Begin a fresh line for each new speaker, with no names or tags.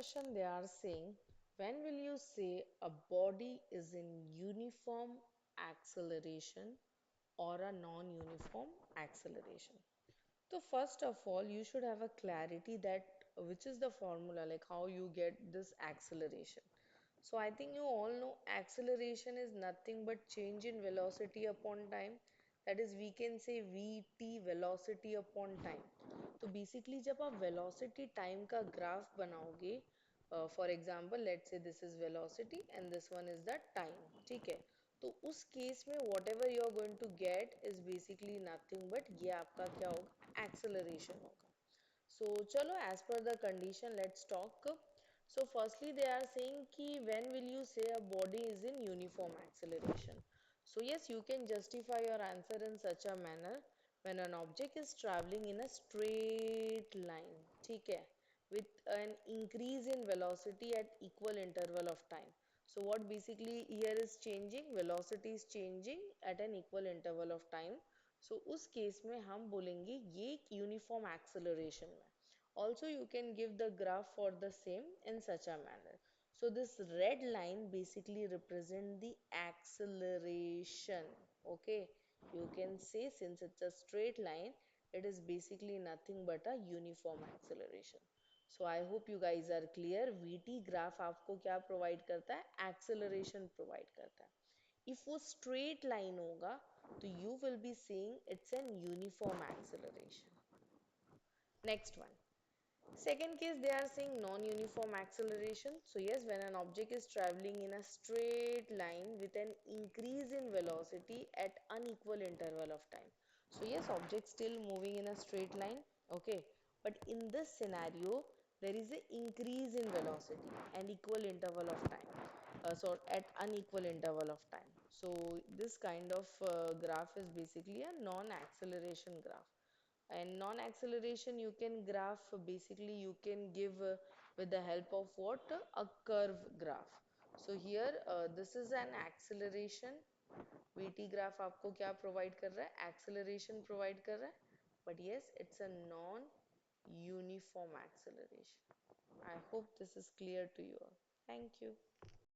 question they are saying, when will you say a body is in uniform acceleration or a non-uniform acceleration? So first of all, you should have a clarity that which is the formula, like how you get this acceleration. So I think you all know acceleration is nothing but change in velocity upon time. That is, we can say vt, velocity upon time. तो basically जब आप velocity time का graph बनाओगे, for example let's say this is velocity and this one is the time, ठीक है? तो उस case में whatever you are going to get is basically nothing but ये आपका क्या होगा, एक्सेलरेशन होगा. So चलो as per the condition let's talk. So firstly they are saying कि when will you say a body is in uniform acceleration? So yes, you can justify your answer in such a manner when an object is traveling in a straight line, ठीक है, with an increase in velocity at equal interval of time. So what basically here is changing, velocity is changing at an equal interval of time. So उस case में हम बोलेंगे ये एक uniform acceleration में. Also you can give the graph for the same in such a manner. So this red line basically represent the acceleration. Okay, you can say since it's a straight line, it is basically nothing but a uniform acceleration. So I hope you guys are clear. VT graph आपको क्या provide करता है, acceleration provide करता है. If वो straight line होगा तो you will be seeing it's an uniform acceleration. Next one. Second case, they are saying non-uniform acceleration. So yes, when an object is traveling in a straight line with an increase in velocity at unequal interval of time. So yes, object still moving in a straight line. Okay, but in this scenario, there is an increase in velocity and equal interval of time. So at unequal interval of time. So this kind of graph is basically a non-acceleration graph. And non-acceleration you can graph, basically you can give with the help of what, a curve graph. So here this is an acceleration. VT graph आपको क्या provide कर रहा है, acceleration provide कर रहा है, but yes it's a non uniform acceleration. I hope this is clear to you all. Thank you.